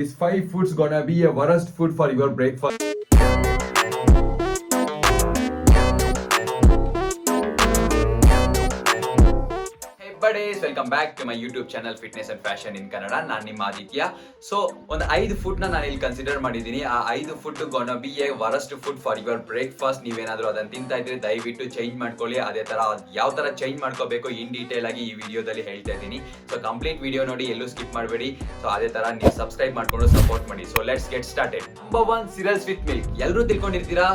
These 5 foods gonna be a worst food for your breakfast. Buddies, welcome back to my YouTube channel Fitness and Fashion in Kannada. ನಾನು ನಿಮ್ಮ Aditya. So ಒಂದು 5 food ನಾನು ಇಲ್ಲಿ consider ಮಾಡಿದ್ದೀನಿ. ಆ 5 food ಗೋನ B A worst food for your breakfast. ನೀವೇನಾದ್ರೂ ಅದನ್ನ ತಿಂತಾ ಇದ್ರೆ ದಯವಿಟ್ಟು ಚೇಂಜ್ ಮಾಡ್ಕೊಳ್ಳಿ. ಅದೇ ತರ ಯಾವ ತರ ಚೇಂಜ್ ಮಾಡ್ಕೋಬೇಕು ಇನ್ ಡೀಟೇಲ್ ಆಗಿ ಈ ವಿಡಿಯೋದಲ್ಲಿ ಹೇಳ್ತಾ ಇದ್ದೀನಿ. ಸೊ ಕಂಪ್ಲೀಟ್ ವಿಡಿಯೋ ನೋಡಿ, ಎಲ್ಲೂ ಸ್ಕಿಪ್ ಮಾಡಬೇಡಿ. ಸೊ ಅದೇ ತರ ನೀವು ಸಬ್ಸ್ಕ್ರೈಬ್ ಮಾಡ್ಕೊಂಡು ಸಪೋರ್ಟ್ ಮಾಡಿ. So let's get started. Number 1, cereals with milk. ಎಲ್ಲರೂ ತಿಳ್ಕೊಂಡಿರ್ತೀರಾ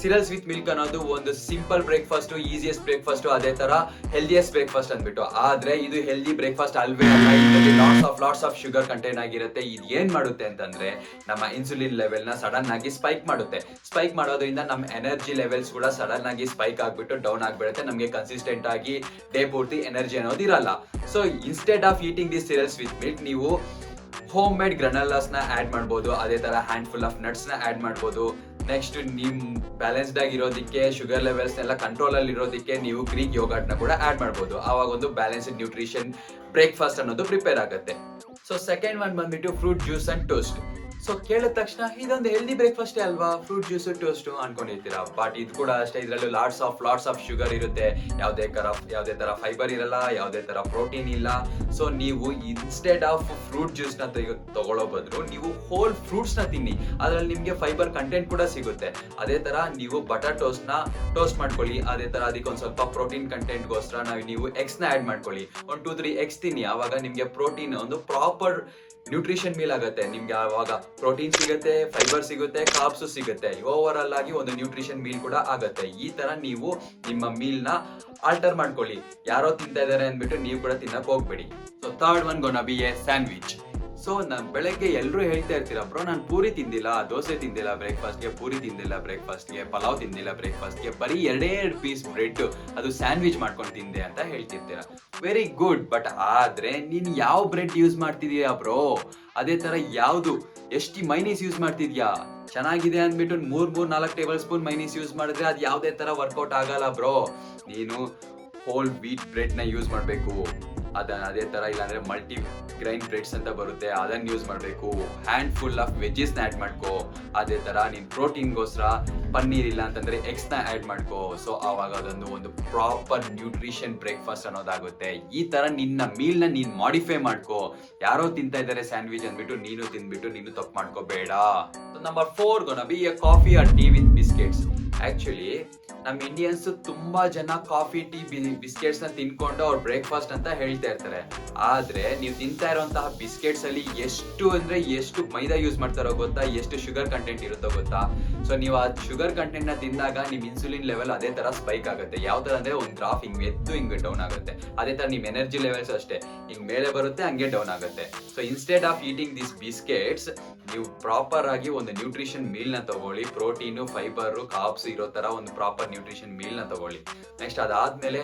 ಸಿರಲ್ಸ್ ವಿತ್ ಮಿಲ್ಕ್ ಅನ್ನೋದು ಒಂದು ಸಿಂಪಲ್ ಬ್ರೇಕ್ಫಾಸ್ಟ್, ಈಸಿಯೆಸ್ಟ್ ಬ್ರೇಕ್ಫಾಸ್ಟ್, ಅದೇ ತರ ಹೆಲ್ದಿಯೆಸ್ಟ್ ಬ್ರೇಕ್ಫಾಸ್ಟ್ ಅಂದ್ಬಿಟ್ಟು. ಆದ್ರೆ ಇದು ಹೆಲ್ದಿ ಬ್ರೇಕ್ಫಾಸ್ಟ್ ಅಲ್ವೇ ಅಲ್ಲ. ಇದರಲ್ಲಿ ಲಾಟ್ಸ್ ಆಫ್ ಶುಗರ್ ಕಂಟೆಂಟ್ ಆಗಿರುತ್ತೆ. ಇದು ಏನ್ ಮಾಡುತ್ತೆ ಅಂತಂದ್ರೆ ನಮ್ಮ ಇನ್ಸುಲಿನ್ ಲೆವೆಲ್ ನ ಸಡನ್ ಆಗಿ ಸ್ಪೈಕ್ ಮಾಡುತ್ತೆ. ಸ್ಪೈಕ್ ಮಾಡೋದ್ರಿಂದ ನಮ್ಮ ಎನರ್ಜಿ ಲೆವೆಲ್ಸ್ ಕೂಡ ಸಡನ್ ಆಗಿ ಸ್ಪೈಕ್ ಆಗ್ಬಿಟ್ಟು ಡೌನ್ ಆಗ್ಬಿಡುತ್ತೆ. ನಮಗೆ ಕನ್ಸಿಸ್ಟೆಂಟ್ ಆಗಿ ಡೇ ಪೂರ್ತಿ ಎನರ್ಜಿ ಅನ್ನೋದು ಇರಲ್ಲ. So instead of eating this cereals with milk, ನೀವು ಹೋಮ್ ಮೇಡ್ ಗ್ರನೋಲಾಸ್ ನ ಆಡ್ ಮಾಡ್ಬೋದು. ಅದೇ ತರ ಹ್ಯಾಂಡ್ ಫುಲ್ ಆಫ್ ನಟ್ಸ್ ನ ಆಡ್ ಮಾಡ್ಬೋದು. ನೆಕ್ಸ್ಟ್ ನಿಮ್ ಬ್ಯಾಲೆನ್ಸ್ಡ್ ಆಗಿರೋದಕ್ಕೆ, ಶುಗರ್ ಲೆವೆಲ್ಸ್ ಎಲ್ಲ ಕಂಟ್ರೋಲ್ ಅಲ್ಲಿ ಇರೋದಕ್ಕೆ ನೀವು ಗ್ರೀಕ್ ಯೋಗರ್ಟ್ ನ ಕೂಡ ಆಡ್ ಮಾಡ್ಬೋದು. ಆವಾಗ ಒಂದು ಬ್ಯಾಲೆನ್ಸ್ಡ್ ನ್ಯೂಟ್ರಿಷನ್ ಬ್ರೇಕ್ಫಾಸ್ಟ್ ಅನ್ನೋದು ಪ್ರಿಪೇರ್ ಆಗುತ್ತೆ. ಸೊ ಸೆಕೆಂಡ್ ಒನ್ ಬಂದ್ಬಿಟ್ಟು fruit juice and toast. So ಕೇಳಿದ ತಕ್ಷಣ ಇದೊಂದು ಹೆಲ್ದಿ ಬ್ರೇಕ್ಫಾಸ್ಟ್ ಅಲ್ವಾ, ಫ್ರೂಟ್ ಜ್ಯೂಸ್ ಟೋಸ್ಟ್ ಅನ್ಕೊಂಡಿರ್ತೀರಾ. ಬಟ್ ಇದು ಕೂಡ ಅಷ್ಟೇ, ಇದರಲ್ಲೂ ಲಾಟ್ಸ್ ಆಫ್ ಶುಗರ್ ಇರುತ್ತೆ. ಯಾವುದೇ ತರ ಫೈಬರ್ ಇರಲ್ಲ, ಯಾವುದೇ ತರ ಪ್ರೋಟೀನ್ ಇಲ್ಲ. ಸೊ ನೀವು ಇನ್ಸ್ಟೆಡ್ ಆಫ್ ಫ್ರೂಟ್ ಜ್ಯೂಸ್ ನ ತಗೊಳ್ಳೋ ಬದಲು ನೀವು ಹೋಲ್ ಫ್ರೂಟ್ಸ್ ನ ತಿನ್ನಿ. ಅದ್ರಲ್ಲಿ ನಿಮ್ಗೆ ಫೈಬರ್ ಕಂಟೆಂಟ್ ಕೂಡ ಸಿಗುತ್ತೆ. ಅದೇ ತರ ನೀವು ಬಟರ್ ಟೋಸ್ಟ್ ನ ಟೋಸ್ಟ್ ಮಾಡ್ಕೊಳ್ಳಿ. ಅದೇ ತರ ಅದಕ್ಕೆ ಒಂದ್ ಸ್ವಲ್ಪ ಪ್ರೋಟೀನ್ ಕಂಟೆಂಟ್ ಗೋಸ್ಕರ ನೀವು ಎಗ್ಸ್ ನ ಆಡ್ ಮಾಡ್ಕೊಳ್ಳಿ. 1-2-3 ಎಗ್ಸ್ ತಿನ್ನಿ. ಆವಾಗ ನಿಮ್ಗೆ ಪ್ರೋಟೀನ್ ಒಂದು ಪ್ರಾಪರ್ ನ್ಯೂಟ್ರಿಷನ್ ಮೀಲ್ ಆಗುತ್ತೆ. ನಿಮ್ಗೆ ಆವಾಗ ಪ್ರೋಟೀನ್ ಸಿಗುತ್ತೆ, ಫೈಬರ್ ಸಿಗುತ್ತೆ, ಕಾರ್ಬ್ಸ್ ಸಿಗುತ್ತೆ. ಓವರ್ ಆಲ್ ಆಗಿ ಒಂದು ನ್ಯೂಟ್ರಿಷನ್ ಮೀಲ್ ಕೂಡ ಆಗುತ್ತೆ. ಈ ತರ ನೀವು ನಿಮ್ಮ ಮೀಲ್ ನ ಆಲ್ಟರ್ ಮಾಡ್ಕೊಳ್ಳಿ. ಯಾರೋ ತಿಂತಾ ಇದಾರೆ ಅಂದ್ಬಿಟ್ಟು ನೀವು ಕೂಡ ತಿನ್ನಕ್ ಹೋಗ್ಬೇಡಿ. So third one gonna B A sandwich. So ನಾನು ಬೆಳಗ್ಗೆ ಎಲ್ಲರೂ ಹೇಳ್ತಾ ಇರ್ತೀರಾ, ಬ್ರೋ ನಾನು ಪೂರಿ ತಿಂದಿಲ್ಲ, ದೋಸೆ ತಿಂದಿಲ್ಲ ಬ್ರೇಕ್ಫಾಸ್ಟ್ಗೆ, ಪೂರಿ ತಿಂದಿಲ್ಲ ಬ್ರೇಕ್ಫಾಸ್ಟ್ಗೆ, ಪಲಾವ್ ತಿಂದಿಲ್ಲ ಬ್ರೇಕ್ಫಾಸ್ಟ್ಗೆ, ಬರೀ 2 ಪೀಸ್ ಬ್ರೆಡ್ ಅದು ಸ್ಯಾಂಡ್ವಿಚ್ ಮಾಡ್ಕೊಂಡು ತಿಂದೆ ಅಂತ ಹೇಳ್ತಿರ್ತೀರಾ. Very good. ಬಟ್ ಆದ್ರೆ ನೀನ್ ಯಾವ ಬ್ರೆಡ್ ಯೂಸ್ ಮಾಡ್ತಿದೀಯಾ ಬ್ರೋ? ಅದೇ ತರ ಯಾವ್ದು ಎಷ್ಟು ಮೈನೀಸ್ ಯೂಸ್ ಮಾಡ್ತಿದ್ಯಾ? ಚೆನ್ನಾಗಿದೆ ಅಂದ್ಬಿಟ್ಟು 3-4 ಟೇಬಲ್ ಸ್ಪೂನ್ ಮೈನೀಸ್ ಯೂಸ್ ಮಾಡಿದ್ರೆ ಅದು ಯಾವುದೇ ತರ ವರ್ಕೌಟ್ ಆಗಲ್ಲ ಬ್ರೋ. ನೀನು ಹೋಲ್ ವೀಟ್ ಬ್ರೆಡ್ ನ ಯೂಸ್ ಮಾಡ್ಬೇಕು. ಅದೇ ತರ ಇಲ್ಲಾಂದ್ರೆ ಮಲ್ಟಿ ಗ್ರೈನ್ ಬ್ರೆಡ್ಸ್ ಅಂತ ಬರುತ್ತೆ, ಅದನ್ನ ಯೂಸ್ ಮಾಡ್ಬೇಕು. ಹ್ಯಾಂಡ್ ಫುಲ್ ಆಫ್ ವೆಜ್ಜಸ್ ನ ಆಡ್ ಮಾಡ್ಕೋ. ಅದೇ ತರ ನೀನ್ ಪ್ರೋಟೀನ್ಗೋಸ್ಕರ ಪನ್ನೀರ್ ಇಲ್ಲ ಅಂತಂದ್ರೆ ಎಗ್ಸ್ ನ ಆಡ್ ಮಾಡ್ಕೋ. ಸೊ ಆವಾಗ ಅದೊಂದು ಒಂದು ಪ್ರಾಪರ್ ನ್ಯೂಟ್ರಿಷನ್ ಬ್ರೇಕ್ಫಾಸ್ಟ್ ಅನ್ನೋದಾಗುತ್ತೆ. ಈ ತರ ನಿನ್ನ ಮೀಲ್ ನ ನೀನ್ ಮಾಡಿಫೈ ಮಾಡ್ಕೋ. ಯಾರೋ ತಿಂತಾ ಇದಾರೆ ಸ್ಯಾಂಡ್ವಿಚ್ ಅಂದ್ಬಿಟ್ಟು ನೀನು ತಿಂದ್ಬಿಟ್ಟು ನೀನು ತಪ್ಪು ಮಾಡ್ಕೋಬೇಡ. Number 4 gonna B A coffee or tea with biscuits. Actually ನಮ್ಮ ಇಂಡಿಯನ್ಸ್ ತುಂಬಾ ಜನ ಕಾಫಿ, ಟೀ, ಬಿಸ್ಕೆಟ್ಸ್ ನ ತಿನ್ಕೊಂಡು ಅವ್ರ ಬ್ರೇಕ್ಫಾಸ್ಟ್ ಅಂತ ಹೇಳ್ತಾ ಇರ್ತಾರೆ. ಆದ್ರೆ ನೀವು ತಿಂತಾ ಇರುವಂತಹ ಬಿಸ್ಕೆಟ್ಸ್ ಅಲ್ಲಿ ಎಷ್ಟು ಮೈದಾ ಯೂಸ್ ಮಾಡ್ತಾರೋ ಗೊತ್ತಾ? ಎಷ್ಟು ಶುಗರ್ ಕಂಟೆಂಟ್ ಇರುತ್ತೋ ಗೊತ್ತಾ? ಸೊ ನೀವು ಆ ಶುಗರ್ ಕಂಟೆಂಟ್ ನ ತಿಂದಾಗ ನಿಮ್ ಇನ್ಸುಲಿನ್ ಲೆವೆಲ್ ಅದೇ ತರ ಸ್ಪೈಕ್ ಆಗುತ್ತೆ. ಯಾವ ತರ ಅಂದ್ರೆ ಒಂದು ಗ್ರಾಫ್ ಹಿಂಗ್ ಎದ್ದು ಹಿಂಗ್ ಡೌನ್ ಆಗುತ್ತೆ. ಅದೇ ತರ ನಿಮ್ ಎನರ್ಜಿ ಲೆವೆಲ್ಸ್ ಅಷ್ಟೇ, ಹಿಂಗ್ ಮೇಲೆ ಬರುತ್ತೆ ಹಂಗೆ ಡೌನ್ ಆಗುತ್ತೆ. So instead of eating this biscuits, ನೀವು ಪ್ರಾಪರ್ ಆಗಿ ಒಂದು ನ್ಯೂಟ್ರಿಷನ್ ಮೀಲ್ ನ ತಗೊಳ್ಳಿ. ಪ್ರೋಟೀನು, ಫೈಬರ್, ಕಾರ್ಬ್ಸ್ ಇರೋ ತರ ಒಂದು ಪ್ರಾಪರ್ ನ್ಯೂಟ್ರಿಷನ್ ಮೀಲ್ ನ ತಗೊಳ್ಳಿ. ನೆಕ್ಸ್ಟ್ ಅದಾದ್ಮೇಲೆ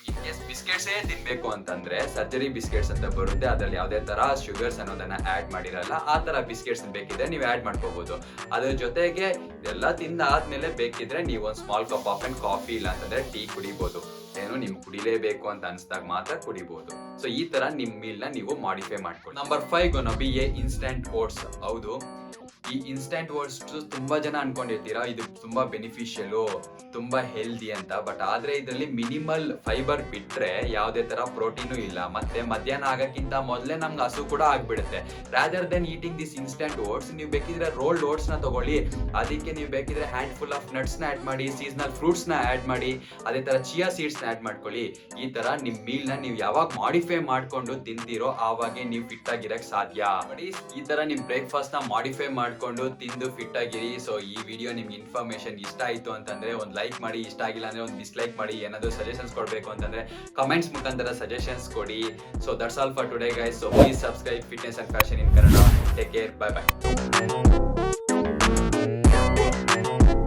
ನಿಮ್ಗೆ ಬಿಸ್ಕೆಟ್ಸ್ ತಿನ್ಬೇಕು ಅಂತಂದ್ರೆ ಸರ್ಜರಿ ಬಿಸ್ಕೆಟ್ಸ್ ಅಂತ ಬರುತ್ತೆ. ಅದ್ರಲ್ಲಿ ಯಾವುದೇ ತರ ಶುಗರ್ಸ್ ಅನ್ನೋದನ್ನ ಆಡ್ ಮಾಡಿರಲ್ಲ. ಆ ತರ ಬಿಸ್ಕೆಟ್ಸ್ ಬೇಕಿದ್ರೆ ನೀವು ಆಡ್ ಮಾಡ್ಕೋಬಹುದು. ಅದ್ರ ಜೊತೆಗೆ ಇದೆಲ್ಲ ತಿಂದಾದ್ಮೇಲೆ ಬೇಕಿದ್ರೆ ನೀವು ಒಂದು small cup of and coffee ಇಲ್ಲ ಅಂತಂದ್ರೆ ಟೀ ಕುಡಿಬಹುದು. ಏನು ನಿಮ್ ಕುಡಿಲೇಬೇಕು ಅಂತ ಅನ್ಸ್ದಾಗ ಮಾತ್ರ ಕುಡಿಬಹುದು. ಸೊ ಈ ತರ ನಿಮ್ ಮೀಲ್ ನ ನೀವು ಮಾಡಿಫೈ ಮಾಡ್ಕೊಳ್ಳಿ. Number 5 gonna B A instant oats. ಹೌದು, ಈ ಇನ್ಸ್ಟಂಟ್ ಓಟ್ಸ್ ತುಂಬಾ ಜನ ಅನ್ಕೊಂಡಿರ್ತೀರಾ ಇದು ತುಂಬಾ ಬೆನಿಫಿಷಿಯಲ್, ತುಂಬಾ ಹೆಲ್ದಿ ಅಂತ. ಬಟ್ ಆದ್ರೆ ಇದರಲ್ಲಿ ಮಿನಿಮಲ್ ಫೈಬರ್ ಬಿಟ್ರೆ ಯಾವುದೇ ತರ ಪ್ರೋಟೀನು ಇಲ್ಲ. ಮತ್ತೆ ಮಧ್ಯಾಹ್ನ ಆಗಕ್ಕಿಂತ ಮೊದಲೇ ನಮ್ಗೆ ಹಸು ಕೂಡ ಆಗ್ಬಿಡುತ್ತೆ. Rather then eating this instant oats, ನೀವು ಬೇಕಿದ್ರೆ ರೋಲ್ಡ್ ಓಟ್ಸ್ ನ ತಗೊಳ್ಳಿ. ಅದಕ್ಕೆ ನೀವು ಬೇಕಿದ್ರೆ ಹ್ಯಾಂಡ್ ಫುಲ್ ಆಫ್ ನಟ್ಸ್ ನ ಆಡ್ ಮಾಡಿ, ಸೀಸನಲ್ ಫ್ರೂಟ್ಸ್ ನ ಆಡ್ ಮಾಡಿ, ಅದೇ ತರ ಚಿಯಾ ಸೀಡ್ಸ್ ನ ಆಡ್ ಮಾಡ್ಕೊಳ್ಳಿ. ಈ ತರ ನಿಮ್ ಮೀಲ್ ನ ನೀವು ಯಾವಾಗ ಮಾಡಿಫೈ ಮಾಡ್ಕೊಂಡು ತಿಂತೀರೋ ಆವಾಗೆ ನೀವು ಫಿಟ್ ಆಗಿರಕ್ ಸಾಧ್ಯ. ಈ ತರ ನಿಮ್ ಬ್ರೇಕ್ಫಾಸ್ಟ್ ನ ಮಾಡಿಫೈ ಮಾಡ್ಕೊಂಡು ತಿಂದು ಫಿಟ್ ಆಗಿರಿ. ಸೊ ಈ ವಿಡಿಯೋ ನಿಮ್ಗೆ ಇನ್ಫಾರ್ಮೇಶನ್ ಇಷ್ಟ ಆಯ್ತು ಅಂತಂದ್ರೆ ಒಂದು ಲೈಕ್ ಮಾಡಿ, ಇಷ್ಟ ಆಗಿಲ್ಲ ಅಂದ್ರೆ ಒಂದು ಡಿಸ್ಲೈಕ್ ಮಾಡಿ. ಏನಾದ್ರು ಸಜೆಷನ್ಸ್ ಕೊಡ್ಬೇಕು ಅಂತಂದ್ರೆ ಕಮೆಂಟ್ಸ್ ಮುಖಾಂತರ ಸಜೆಷನ್ಸ್ ಕೊಡಿ. So that's all for today guys. So please subscribe fitness and fashion in Kannada. Take care, bye bye.